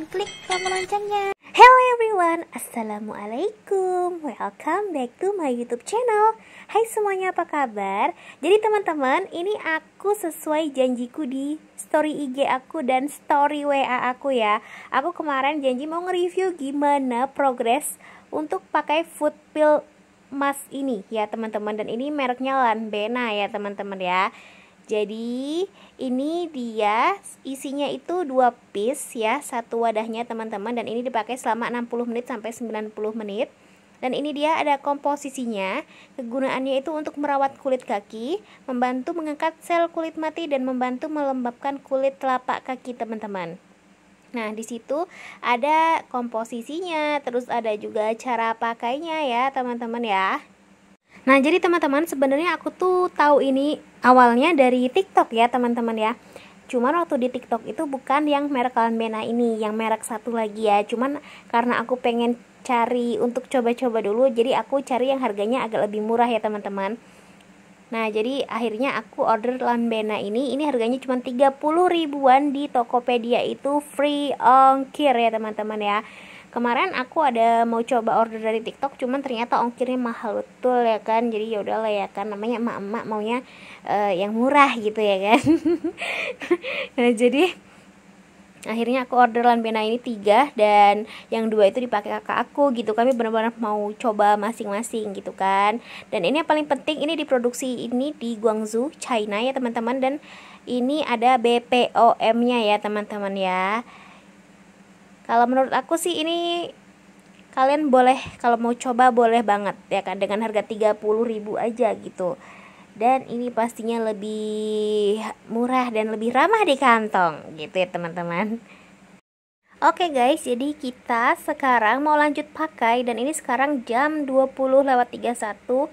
klik tombol loncengnya. Hello everyone, assalamualaikum. Welcome back to my YouTube channel. Hai semuanya, apa kabar? Jadi teman-teman, ini aku sesuai janjiku di story IG aku dan story WA aku ya. Aku kemarin janji mau nge-review gimana progres untuk pakai food pill mask ini ya teman-teman. Dan ini mereknya Lanbena ya teman-teman ya. Jadi ini dia isinya itu 2 piece ya, satu wadahnya teman-teman, dan ini dipakai selama 60 menit sampai 90 menit. Dan ini dia ada komposisinya. Kegunaannya itu untuk merawat kulit kaki, membantu mengangkat sel kulit mati, dan membantu melembabkan kulit telapak kaki teman-teman. Nah, di situ ada komposisinya, terus ada juga cara pakainya ya teman-teman ya. Nah, jadi teman-teman, sebenarnya aku tuh tahu ini awalnya dari TikTok ya teman-teman ya. Cuman waktu di TikTok itu bukan yang merek Lanbena ini, yang merek satu lagi ya. Cuman karena aku pengen cari untuk coba-coba dulu, jadi aku cari yang harganya agak lebih murah ya teman-teman. Nah, jadi akhirnya aku order Lanbena ini harganya cuma 30 ribuan di Tokopedia, itu free ongkir ya teman-teman ya. Kemarin aku ada mau coba order dari TikTok, cuman ternyata ongkirnya mahal betul ya kan. Jadi ya udahlah ya kan, namanya emak-emak maunya yang murah gitu ya kan. Nah, jadi akhirnya aku order Lanbena ini 3, dan yang 2 itu dipakai kakak aku gitu. Kami benar-benar mau coba masing-masing gitu kan. Dan ini yang paling penting, ini diproduksi ini di Guangzhou, China ya teman-teman. Dan ini ada BPOM-nya ya teman-teman ya. Kalau menurut aku sih ini kalian boleh, kalau mau coba boleh banget ya kan, dengan harga 30 ribu aja gitu. Dan ini pastinya lebih murah dan lebih ramah di kantong gitu ya teman-teman. Oke guys, jadi kita sekarang mau lanjut pakai, dan ini sekarang jam 20:31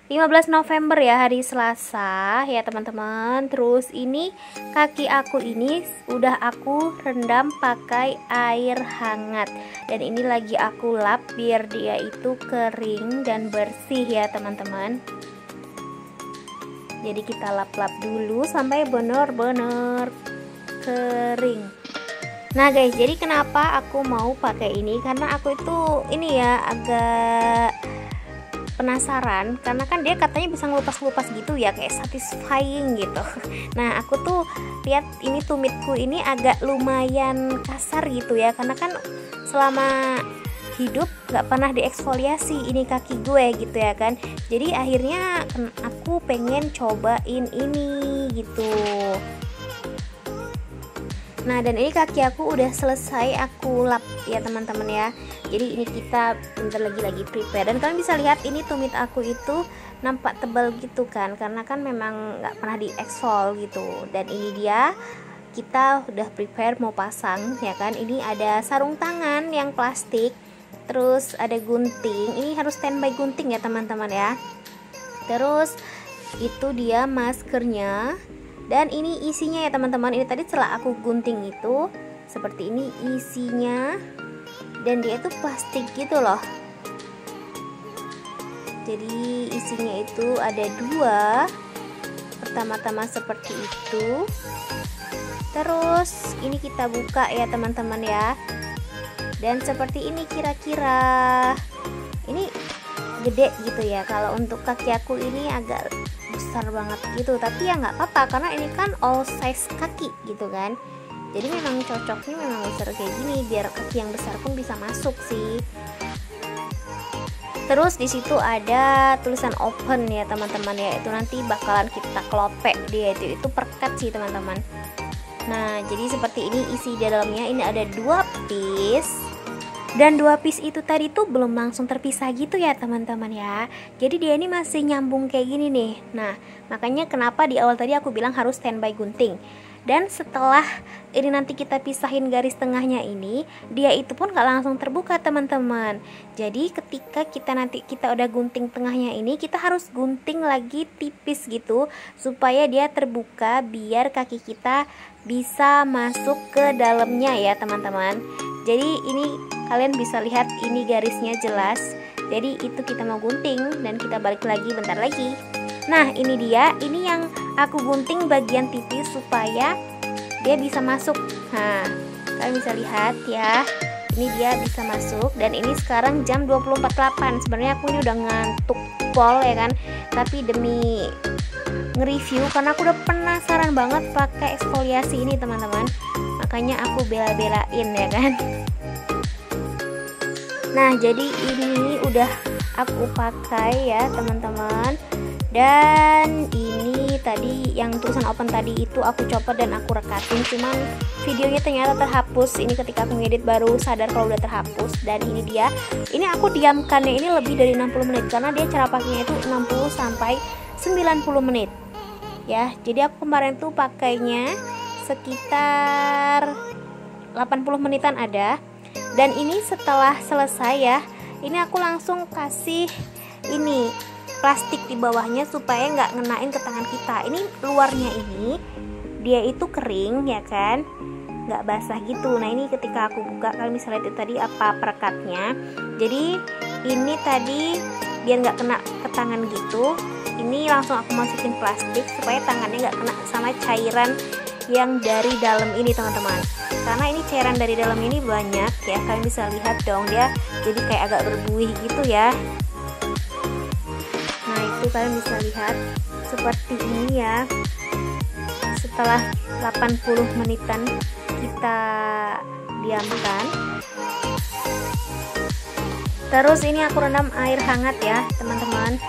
15 November ya, hari Selasa ya teman-teman. Terus ini kaki aku ini udah aku rendam pakai air hangat, dan ini lagi aku lap biar dia itu kering dan bersih ya teman-teman. Jadi kita lap-lap dulu sampai bener-bener kering. Nah guys, jadi kenapa aku mau pakai ini, karena aku itu ini ya agak penasaran, karena kan dia katanya bisa ngelupas-ngelupas gitu ya, kayak satisfying gitu. Nah, aku tuh lihat ini tumitku ini agak lumayan kasar gitu ya, karena kan selama hidup gak pernah dieksfoliasi ini kaki gue gitu ya kan. Jadi akhirnya aku pengen cobain ini gitu. Nah, dan ini kaki aku udah selesai aku lap ya teman-teman ya. Jadi ini kita bentar lagi prepare, dan kalian bisa lihat ini tumit aku itu nampak tebal gitu kan, karena kan memang nggak pernah di-exfol gitu. Dan ini dia, kita udah prepare mau pasang ya kan. Ini ada sarung tangan yang plastik, terus ada gunting. Ini harus standby gunting ya teman-teman ya. Terus itu dia maskernya. Dan ini isinya ya teman-teman. Ini tadi setelah aku gunting itu seperti ini isinya, dan dia itu plastik gitu loh. Jadi isinya itu ada 2. Pertama-tama seperti itu. Terus ini kita buka ya teman-teman ya. Dan seperti ini kira-kira. Ini gede gitu ya. Kalau untuk kaki aku ini agak besar banget gitu, tapi ya nggak apa-apa karena ini kan all size kaki gitu kan. Jadi memang cocoknya memang besar kayak gini, biar kaki yang besar pun bisa masuk sih. Terus di situ ada tulisan open ya teman-teman ya, itu nanti bakalan kita kelopek dia, itu perkat sih teman-teman. Nah, jadi seperti ini isi di dalamnya. Ini ada 2 piece. Dan 2 piece itu tadi tuh belum langsung terpisah gitu ya teman-teman ya. Jadi dia ini masih nyambung kayak gini nih. Nah, makanya kenapa di awal tadi aku bilang harus standby gunting. Dan setelah ini nanti kita pisahin garis tengahnya ini, dia itu pun gak langsung terbuka teman-teman. Jadi ketika kita udah gunting tengahnya ini, kita harus gunting lagi tipis gitu, supaya dia terbuka, biar kaki kita bisa masuk ke dalamnya ya teman-teman. Jadi ini kalian bisa lihat ini garisnya jelas. Jadi itu kita mau gunting, dan kita balik lagi bentar lagi. Nah, ini dia, ini yang aku gunting bagian tipis supaya dia bisa masuk. Nah, Kalian bisa lihat ya, ini dia bisa masuk. Dan ini sekarang jam 20.48. Sebenarnya aku ini udah ngantuk pol ya kan, tapi demi nge-review karena aku udah penasaran banget pakai eksfoliasi ini teman-teman, makanya aku bela-belain ya kan. Nah, jadi ini udah aku pakai ya teman-teman. Dan ini tadi yang tulisan open tadi itu aku copot dan aku rekatin, cuman videonya ternyata terhapus. Ini ketika aku ngedit baru sadar kalau udah terhapus. Dan ini dia, ini aku diamkannya ini lebih dari 60 menit karena dia cara pakainya itu 60 sampai 90 menit ya. Jadi aku kemarin tuh pakainya sekitar 80 menitan ada. Dan ini setelah selesai ya, ini aku langsung kasih ini plastik di bawahnya supaya nggak ngenain ke tangan kita. Ini luarnya ini dia itu kering ya kan, nggak basah gitu. Nah ini ketika aku buka, kalian bisa lihat itu tadi apa perekatnya. Jadi ini tadi biar nggak kena ke tangan gitu, ini langsung aku masukin plastik supaya tangannya nggak kena sama cairan yang dari dalam ini teman-teman. Karena ini cairan dari dalam ini banyak ya, kalian bisa lihat dong, dia jadi kayak agak berbuih gitu ya. Nah itu kalian bisa lihat seperti ini ya. Setelah 80 menitan kita diamkan, terus ini aku rendam air hangat ya teman-teman,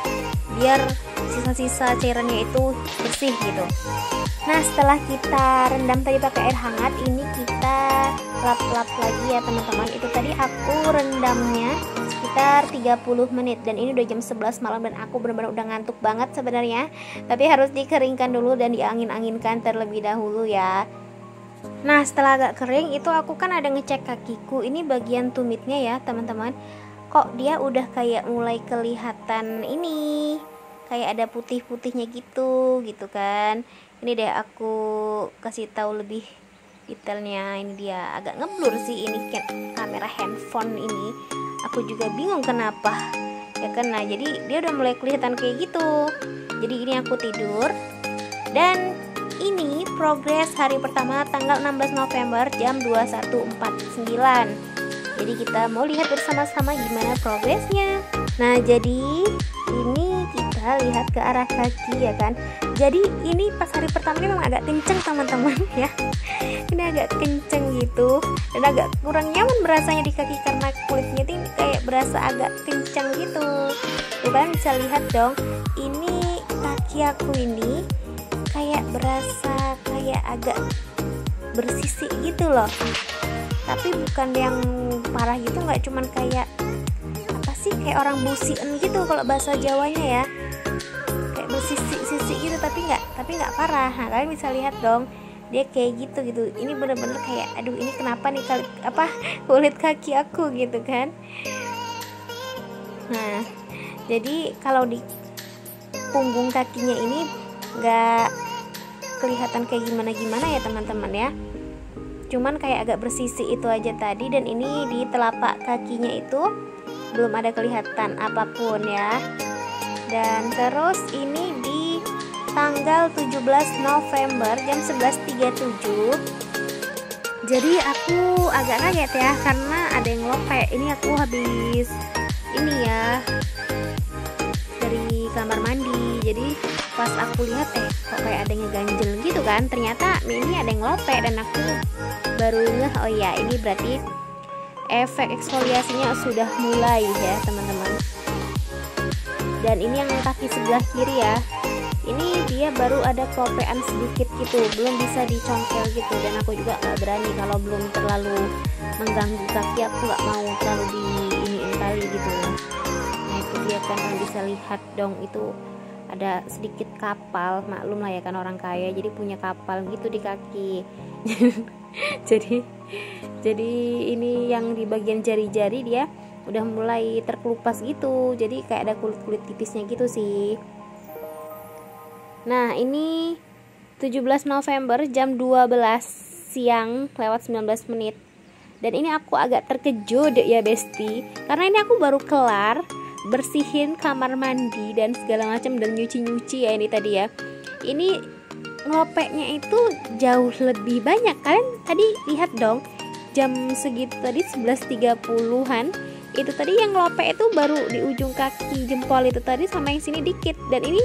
biar sisa-sisa cairannya itu bersih gitu. Nah setelah kita rendam tadi pakai air hangat, ini kita lap-lap lagi ya teman-teman. Itu tadi aku rendamnya sekitar 30 menit dan ini udah jam 11 malam dan aku benar-benar udah ngantuk banget sebenarnya, tapi harus dikeringkan dulu dan diangin-anginkan terlebih dahulu ya. Nah setelah agak kering itu aku kan ada ngecek kakiku, ini bagian tumitnya ya teman-teman, kok dia udah kayak mulai kelihatan ini, kayak ada putih-putihnya gitu kan. Ini deh aku kasih tahu lebih detailnya. Ini dia agak ngeblur sih ini kamera handphone ini, aku juga bingung kenapa ya kan. Nah jadi dia udah mulai kelihatan kayak gitu. Jadi ini aku tidur dan ini progres hari pertama tanggal 16 November jam 21.49. Jadi kita mau lihat bersama-sama gimana progresnya. Nah jadi ini kita lihat ke arah kaki ya kan. Jadi ini pas hari pertama ini memang agak kenceng teman-teman ya. Ini agak kenceng gitu dan agak kurang nyaman berasanya di kaki karena kulitnya ini kayak berasa agak kenceng gitu. Tuh kalian bisa lihat dong, ini kaki aku ini kayak berasa kayak agak bersisik gitu loh. Tapi bukan yang parah gitu, nggak cuman kayak apa sih, kayak orang busian gitu kalau bahasa Jawanya ya, kayak bersisik-sisik gitu, tapi nggak parah. Nah kalian bisa lihat dong, dia kayak gitu. Ini bener-bener kayak aduh ini kenapa nih kulit kaki aku gitu kan. Nah jadi kalau di punggung kakinya ini nggak kelihatan kayak gimana ya teman-teman ya, cuman kayak agak bersisik itu aja tadi. Dan ini di telapak kakinya itu belum ada kelihatan apapun ya. Dan terus ini di tanggal 17 November jam 11.37. Jadi aku agak kaget ya karena ada yang lope. Ini aku habis ini ya dari kamar mandi. Jadi pas aku lihat kok kayak ada yang ganjel gitu kan, ternyata ini ada yang lope dan aku baru ngeh, oh ya ini berarti efek eksfoliasinya sudah mulai ya teman-teman. Dan ini yang kaki sebelah kiri ya, ini dia baru ada kelopean sedikit gitu, belum bisa dicongkel gitu. Dan aku juga nggak berani kalau belum terlalu mengganggu kaki, aku nggak mau terlalu diiniin kali gitu. Nah itu dia kan, kalian bisa lihat dong, itu ada sedikit kapal, maklum lah ya kan orang kaya, jadi punya kapal gitu di kaki. jadi ini yang di bagian jari-jari dia udah mulai terkelupas gitu, jadi kayak ada kulit-kulit tipisnya gitu sih. Nah ini 17 November jam 12 siang lewat 19 menit. Dan ini aku agak terkejut ya besti, karena ini aku baru kelar bersihin kamar mandi dan segala macam dan nyuci-nyuci ya ini tadi ya. Ini ngelopeknya itu jauh lebih banyak. Kalian tadi lihat dong, jam segitu tadi 11.30-an itu tadi yang ngelope itu baru di ujung kaki jempol itu tadi sama yang sini dikit, dan ini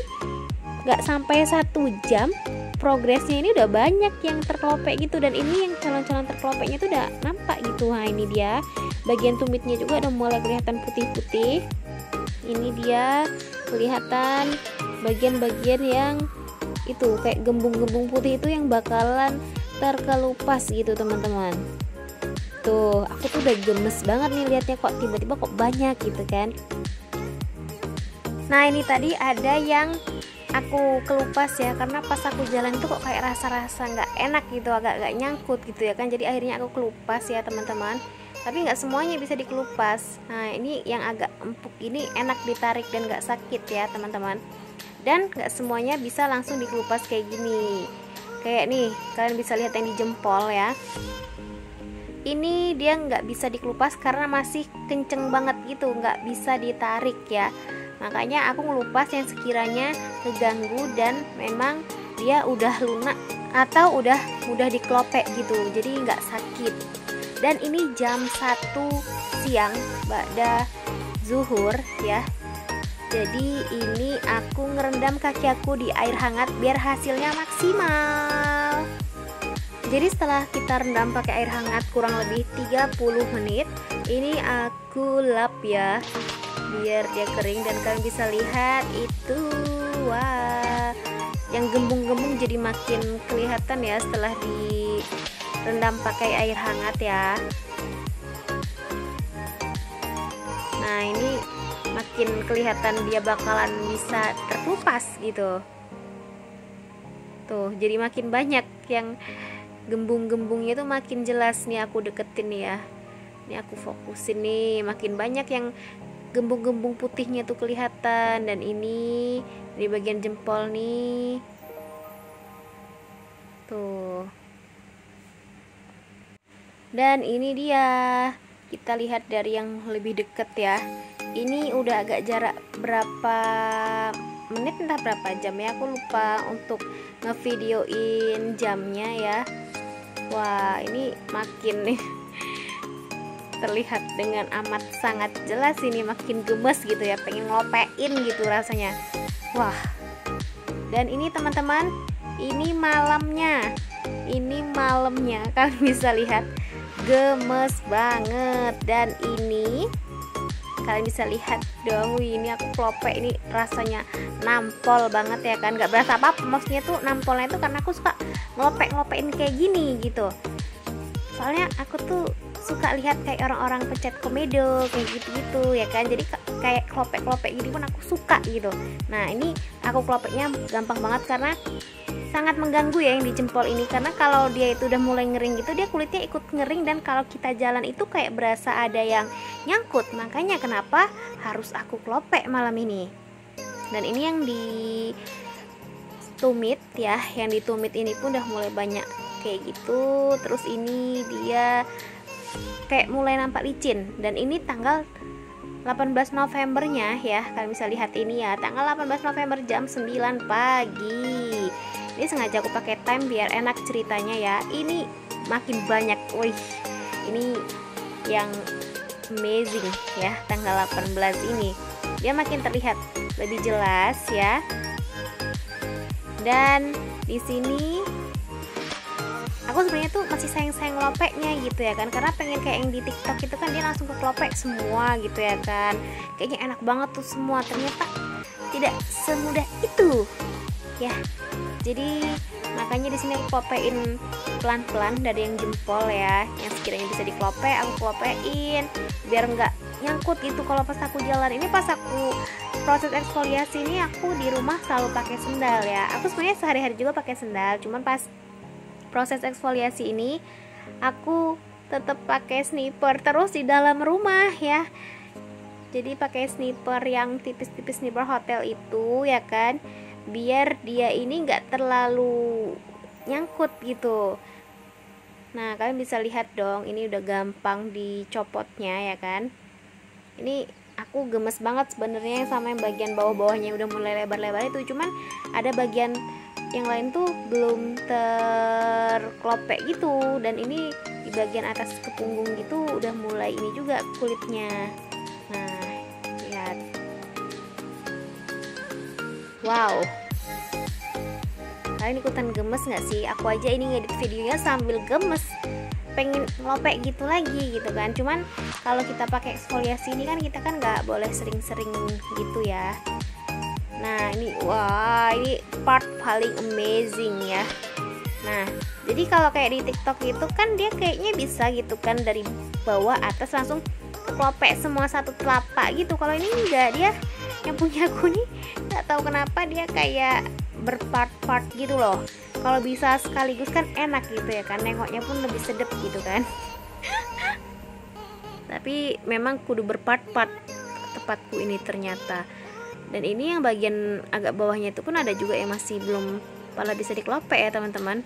nggak sampai 1 jam progresnya ini udah banyak yang terkelope gitu, dan ini yang calon-calon terkelopeknya itu udah nampak gitu. Nah ini dia bagian tumitnya juga udah mulai kelihatan putih-putih. Ini dia kelihatan bagian-bagian yang itu kayak gembung-gembung putih itu yang bakalan terkelupas gitu teman-teman. Tuh aku tuh udah gemes banget nih liatnya, kok tiba-tiba kok banyak gitu kan. Nah ini tadi ada yang aku kelupas ya, karena pas aku jalan itu kok kayak rasa-rasa nggak enak gitu, agak-agak nyangkut gitu ya kan, jadi akhirnya aku kelupas ya teman-teman. Tapi nggak semuanya bisa dikelupas. Nah ini yang agak empuk ini enak ditarik dan nggak sakit ya teman-teman, dan nggak semuanya bisa langsung dikelupas kayak gini. Kayak nih kalian bisa lihat yang di jempol ya, ini dia nggak bisa dikelupas karena masih kenceng banget gitu, nggak bisa ditarik ya. Makanya aku ngelupas yang sekiranya keganggu dan memang dia udah lunak atau udah mudah dikelopek gitu, jadi nggak sakit. Dan ini jam 1 siang ba'da zuhur ya, jadi ini aku ngerendam kaki aku di air hangat biar hasilnya maksimal. Jadi setelah kita rendam pakai air hangat kurang lebih 30 menit, ini aku lap ya biar dia kering, dan kalian bisa lihat itu, wah, yang gembung-gembung jadi makin kelihatan ya setelah direndam pakai air hangat ya. Nah ini makin kelihatan dia bakalan bisa terkelupas gitu. Tuh jadi makin banyak yang gembung-gembungnya tuh makin jelas nih, aku deketin nih ya. Ini aku fokusin nih, makin banyak yang gembung-gembung putihnya tuh kelihatan. Dan ini di bagian jempol nih. Tuh. Dan ini dia. Kita lihat dari yang lebih deket ya. Ini udah agak jarak berapa menit entah berapa jam ya, aku lupa untuk ngevideoin jamnya ya. Wah ini makin nih terlihat dengan amat sangat jelas, ini makin gemes gitu ya, pengen ngelopein gitu rasanya. Wah, dan ini teman-teman, ini malamnya kalian bisa lihat gemes banget. Dan ini kalian bisa lihat dong, ini aku kelopek, ini rasanya nampol banget ya kan, nggak berasa apa-apa. Maksudnya tuh nampolnya tuh karena aku suka ngelopek-ngelopein kayak gini gitu, soalnya aku tuh suka lihat kayak orang-orang pencet komedo kayak gitu-gitu ya kan, jadi kayak kelopek-kelopek gini pun aku suka gitu. Nah ini aku kelopeknya gampang banget karena sangat mengganggu ya yang di jempol ini, karena kalau dia itu udah mulai ngering gitu, dia kulitnya ikut ngering, dan kalau kita jalan itu kayak berasa ada yang nyangkut. Makanya kenapa harus aku kelopek malam ini. Dan ini yang di tumit ya, yang ditumit ini pun udah mulai banyak kayak gitu. Terus ini dia kayak mulai nampak licin, dan ini tanggal 18 Novembernya ya, kalian bisa lihat ini ya, tanggal 18 November jam 9 pagi. Ini sengaja aku pakai time biar enak ceritanya ya. Ini makin banyak, wih, ini yang amazing ya, tanggal 18 ini dia makin terlihat lebih jelas ya. Dan di sini aku sebenarnya tuh masih sayang-sayang ngelopeknya gitu ya kan, karena pengen kayak yang di TikTok itu kan dia langsung kelopek semua gitu ya kan, kayaknya enak banget tuh semua. Ternyata tidak semudah itu ya. Jadi makanya di sini aku klopein pelan-pelan dari yang jempol ya, yang sekiranya bisa dikelopek aku klopein biar nggak nyangkut gitu kalau pas aku jalan. Ini pas aku proses eksfoliasi ini aku di rumah selalu pakai sendal ya. Aku sebenarnya sehari-hari juga pakai sendal, cuman pas proses eksfoliasi ini aku tetap pakai sniper terus di dalam rumah ya. Jadi pakai sniper yang tipis-tipis, sniper hotel itu ya kan, biar dia ini nggak terlalu nyangkut gitu. Nah kalian bisa lihat dong, ini udah gampang dicopotnya ya kan. Ini aku gemes banget sebenarnya sama yang bagian bawah-bawahnya udah mulai lebar-lebar itu, cuman ada bagian yang lain tuh belum terklopek gitu. Dan ini di di bagian atas ke punggung gitu udah mulai ini juga kulitnya. Nah, lihat. Wow, kalian ikutan gemes nggak sih? Aku aja ini ngedit videonya sambil gemes, pengen ngelopek gitu lagi gitu kan. Cuman kalau kita pakai eksfoliasi ini kan kita kan nggak boleh sering-sering gitu ya. Nah ini, wah ini part paling amazing ya. Nah jadi kalau kayak di TikTok itu kan dia kayaknya bisa gitu kan, dari bawah atas langsung kelopek semua satu telapak gitu. Kalau ini enggak, dia yang punya aku nih nggak tahu kenapa dia kayak berpart-part gitu loh. Kalau bisa sekaligus kan enak gitu ya kan, nengoknya pun lebih sedep gitu kan. Tapi memang kudu berpart-part tepatku ini ternyata. Dan ini yang bagian agak bawahnya itu pun ada juga yang masih belum pala bisa dikelopek ya teman-teman.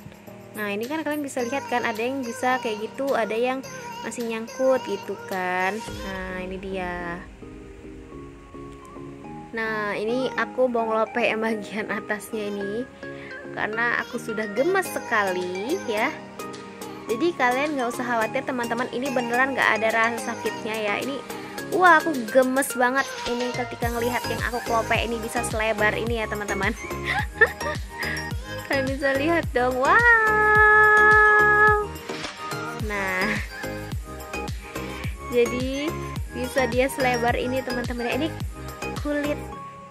Nah ini kan kalian bisa lihat kan, ada yang bisa kayak gitu, ada yang masih nyangkut gitu kan. Nah ini dia. Nah ini aku mau ngelopek yang bagian atasnya ini karena aku sudah gemes sekali ya. Jadi kalian nggak usah khawatir teman-teman, ini beneran nggak ada rasa sakitnya ya. Ini wah aku gemes banget ini ketika ngelihat yang aku kelopek ini bisa selebar ini ya teman-teman. Kalian bisa lihat dong, wow. Nah jadi bisa dia selebar ini teman-teman. Ini kulit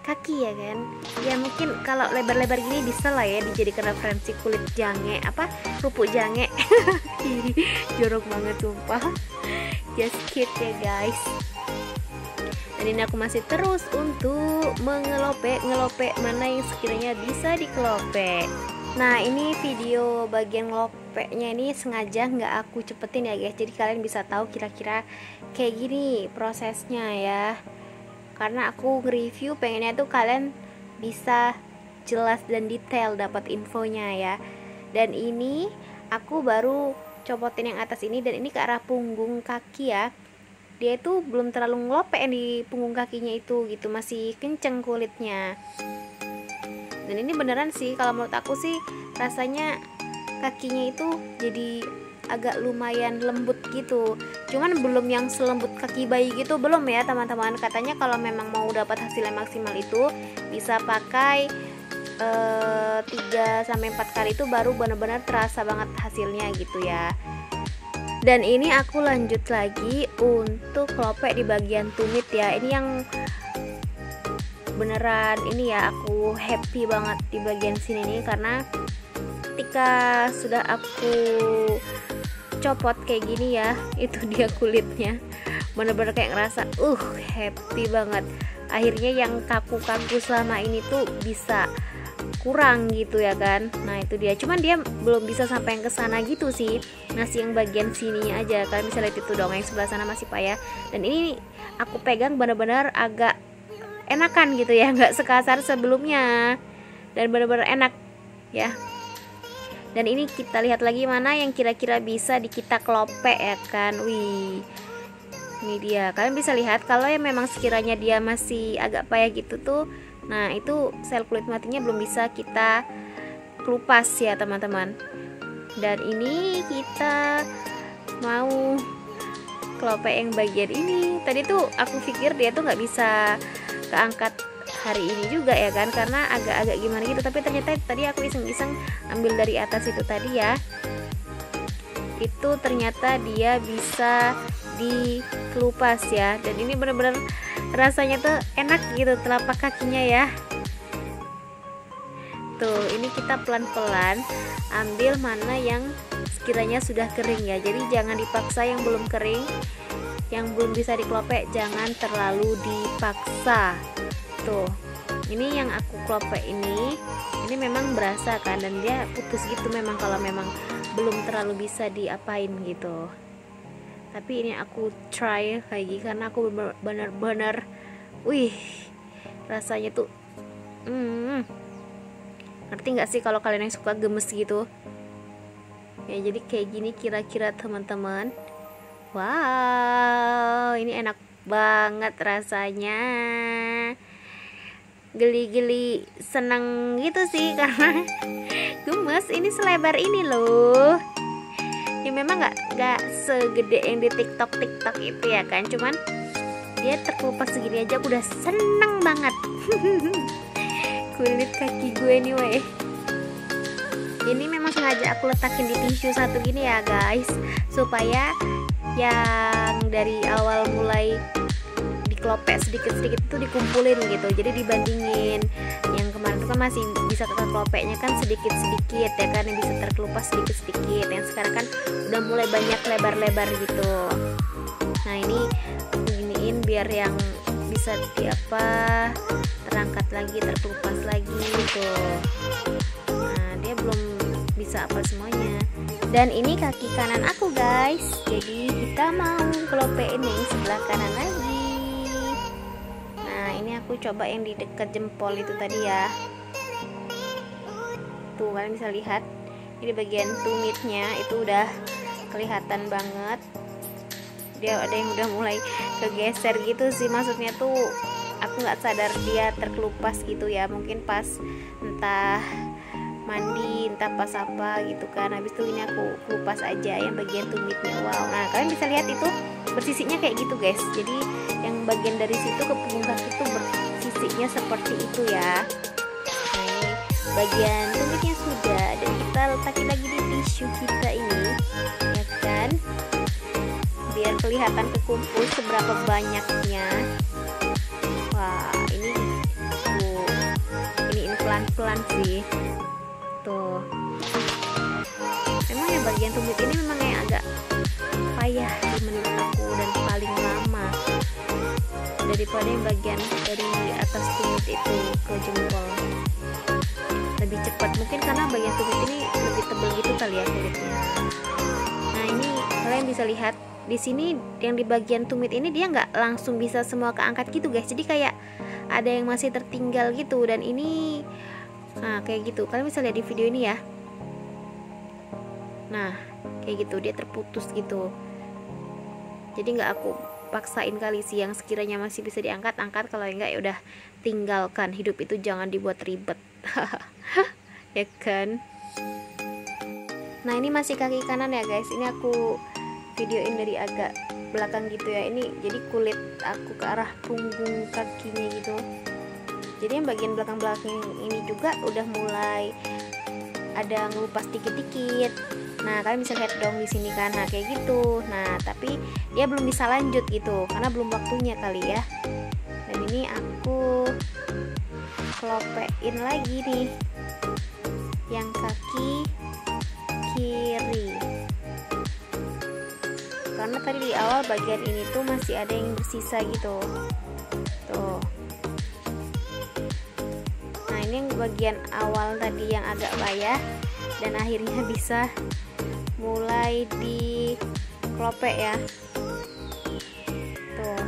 kaki ya kan, ya mungkin kalau lebar-lebar gini bisa lah ya dijadikan referensi kulit jange, apa kerupuk jange. Jorok banget sumpah, just kid ya guys. Dan ini aku masih terus untuk ngelopek mana yang sekiranya bisa dikelopek. Nah ini video bagian ngelopeknya ini sengaja nggak aku cepetin ya guys, jadi kalian bisa tahu kira-kira kayak gini prosesnya ya. Karena aku nge-review pengennya tuh kalian bisa jelas dan detail dapat infonya ya. Dan ini aku baru copotin yang atas ini, dan ini ke arah punggung kaki ya. Dia itu belum terlalu ngelopek di punggung kakinya itu gitu, masih kenceng kulitnya. Dan ini beneran sih kalau menurut aku sih rasanya kakinya itu jadi agak lumayan lembut gitu. Cuman belum yang selembut kaki bayi gitu, belum ya teman-teman. Katanya kalau memang mau dapat hasil yang maksimal itu bisa pakai 3-4 kali itu baru benar-benar terasa banget hasilnya gitu ya. Dan ini aku lanjut lagi untuk kelopek di bagian tumit ya. Ini yang beneran ini ya, aku happy banget di bagian sini nih, karena ketika sudah aku copot kayak gini ya, itu dia kulitnya bener-bener kayak ngerasa happy banget. Akhirnya yang kaku-kaku selama ini tuh bisa kurang gitu ya kan. Nah itu dia, cuman dia belum bisa sampai yang kesana gitu sih, masih yang bagian sininya aja. Kalian bisa lihat itu dong, yang sebelah sana masih payah. Dan ini aku pegang bener-bener agak enakan gitu ya, nggak sekasar sebelumnya, dan bener-bener enak ya. Dan ini kita lihat lagi mana yang kira-kira bisa kita kelopek ya kan. Wih, ini dia. Kalian bisa lihat kalau yang memang sekiranya dia masih agak payah gitu tuh, nah itu sel kulit matinya belum bisa kita kelupas ya teman-teman. Dan ini kita mau kelopek yang bagian ini. Tadi tuh aku pikir dia tuh nggak bisa keangkat hari ini juga ya kan, karena agak-agak gimana gitu. Tapi ternyata tadi aku iseng-iseng ambil dari atas itu tadi ya, itu ternyata dia bisa dikelupas ya. Dan ini bener-bener rasanya tuh enak gitu telapak kakinya ya. Tuh ini kita pelan-pelan ambil mana yang sekiranya sudah kering ya. Jadi jangan dipaksa yang belum kering, yang belum bisa dikelopek jangan terlalu dipaksa. Tuh ini yang aku kelopek ini memang berasa kan, dan dia putus gitu memang kalau memang belum terlalu bisa diapain gitu. Tapi ini aku try lagi karena aku bener-bener rasanya tuh ngerti nggak sih kalau kalian yang suka gemes gitu ya. Jadi kayak gini kira-kira teman-teman. Wow, ini enak banget rasanya. Geli-geli seneng gitu sih karena gemes. Ini selebar ini loh. Ya memang nggak segede yang di TikTok itu ya kan, cuman dia terkelupas segini aja aku udah seneng banget. Kulit kaki gue nih weh. Ini memang sengaja aku letakin di tisu satu gini ya guys, supaya yang dari awal mulai dikelopek sedikit-sedikit itu dikumpulin gitu. Jadi dibandingin yang kemarin itu kan masih bisa terkelopeknya kan sedikit-sedikit ya kan, yang bisa terkelupas sedikit-sedikit. Yang sekarang kan udah mulai banyak lebar-lebar gitu. Nah ini aku giniin biar yang bisa terangkat lagi, terkelupas lagi gitu. Nah dia belum bisa apa semuanya. Dan ini kaki kanan aku guys, jadi kita mau kelopein yang sebelah kanan lagi. Nah ini aku coba yang di dekat jempol itu tadi ya. Tuh kalian bisa lihat, ini bagian tumitnya itu udah kelihatan banget. Dia ada yang udah mulai kegeser gitu sih, maksudnya tuh aku nggak sadar dia terkelupas gitu ya, mungkin pas entah mandi entah pas apa gitu kan. Habis itu ini aku kelupas aja yang bagian tumitnya. Wow, nah kalian bisa lihat itu bersisinya kayak gitu guys. Jadi yang bagian dari situ ke punggung kaki itu bersisinya seperti itu ya. Nah ini bagian tumitnya sudah, dan kita letakin lagi di tisu kita ini ya kan, biar kelihatan kekumpul seberapa banyaknya. Wah ini pelan-pelan sih. Tuh memang yang bagian tumit ini memang yang agak payah sih menurut aku, dan paling lama daripada yang bagian dari atas tumit itu ke jempol. Lebih cepat mungkin karena bagian tumit ini lebih tebal gitu kali ya kulitnya. Nah ini kalian bisa lihat di sini yang di bagian tumit ini dia nggak langsung bisa semua keangkat gitu guys, jadi kayak ada yang masih tertinggal gitu. Dan ini nah kayak gitu, kalian bisa lihat di video ini ya. Nah kayak gitu dia terputus gitu, jadi nggak aku paksain kali sih. Yang sekiranya masih bisa diangkat angkat, kalau enggak ya udah tinggalkan. Hidup itu jangan dibuat ribet. Ya kan. Nah ini masih kaki kanan ya guys, ini aku videoin dari agak belakang gitu ya. Ini jadi kulit aku ke arah punggung kakinya gitu. Jadi yang bagian belakang-belakang ini juga udah mulai ada ngelupas dikit-dikit. Nah kalian bisa lihat dong di sini kan, nah kayak gitu. Nah tapi dia belum bisa lanjut gitu karena belum waktunya kali ya. Dan ini aku kelopein lagi nih yang kaki kiri, karena tadi di awal bagian ini tuh masih ada yang bersisa gitu. Tuh. Nah ini yang bagian awal tadi yang agak payah, dan akhirnya bisa mulai dikelopek ya. Tuh.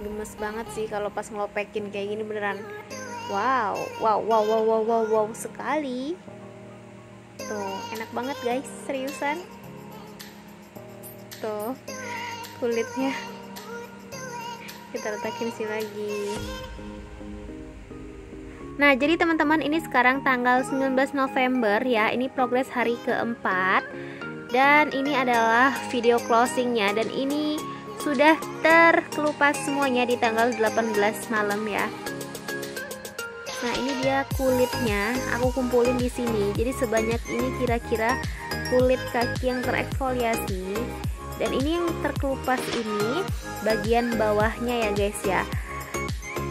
Gemes banget sih kalau pas ngelopekin kayak gini, beneran. Wow sekali. Tuh, enak banget guys, seriusan. Tuh, kulitnya kita letakin sini lagi. Nah, jadi teman-teman ini sekarang tanggal 19 November ya. Ini progres hari keempat. Dan ini adalah video closingnya. Dan ini sudah terkelupas semuanya di tanggal 18 malam ya. Nah, ini dia kulitnya. Aku kumpulin di sini. Jadi sebanyak ini kira-kira kulit kaki yang tereksfoliasi. Dan ini yang terkelupas ini bagian bawahnya ya guys ya.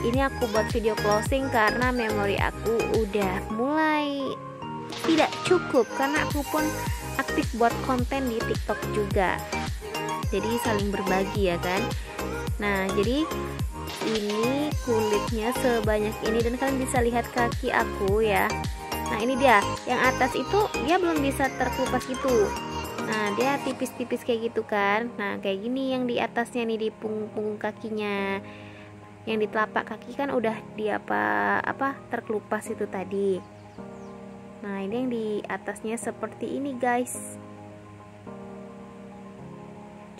Ini aku buat video closing karena memori aku udah mulai tidak cukup, karena aku pun aktif buat konten di TikTok juga. Jadi saling berbagi ya kan. Nah, jadi ini kulitnya sebanyak ini, dan kalian bisa lihat kaki aku ya. Nah, ini dia. Yang atas itu dia belum bisa terkelupas gitu. Nah, dia tipis-tipis kayak gitu kan. Nah, kayak gini yang di atasnya nih, di punggung kakinya. Yang di telapak kaki kan udah di apa terkelupas itu tadi. Nah ini yang di atasnya seperti ini guys.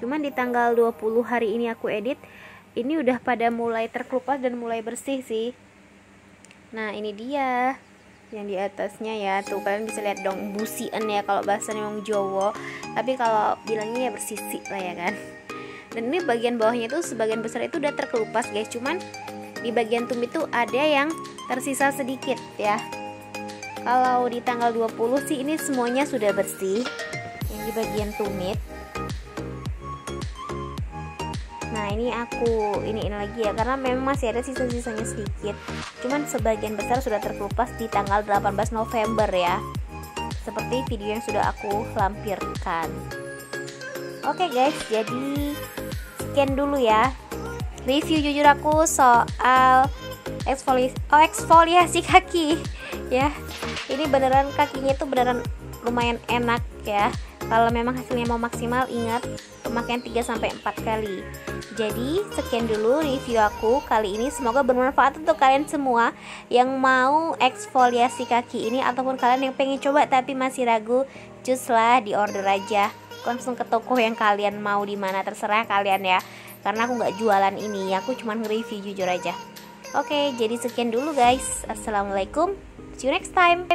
Cuman di tanggal 20 hari ini aku edit, ini udah pada mulai terkelupas dan mulai bersih sih. Nah ini dia. yang di atasnya ya. Tuh kalian bisa lihat dong, busian ya kalau bahasanya wong Jawa, tapi kalau bilangnya ya bersisi lah ya kan. Dan ini bagian bawahnya tuh sebagian besar itu udah terkelupas guys, cuman di bagian tumit tuh ada yang tersisa sedikit ya. Kalau di tanggal 20 sih ini semuanya sudah bersih yang di bagian tumit. Nah ini aku ini lagi ya, karena memang masih ada sisa-sisanya sedikit, cuman sebagian besar sudah terkelupas di tanggal 18 November ya, seperti video yang sudah aku lampirkan. Oke guys, jadi sekian dulu ya review jujur aku soal eksfoliasi kaki ya. Ini beneran kakinya tuh beneran lumayan enak ya. Kalau memang hasilnya mau maksimal, ingat pemakaian 3-4 kali. Jadi sekian dulu review aku kali ini, semoga bermanfaat untuk kalian semua yang mau eksfoliasi kaki ini, ataupun kalian yang pengen coba tapi masih ragu, cus lah di order aja, langsung ke toko yang kalian mau, di mana terserah kalian ya, karena aku nggak jualan ini, aku cuma nge-review jujur aja. Oke, jadi sekian dulu guys, assalamualaikum, see you next time.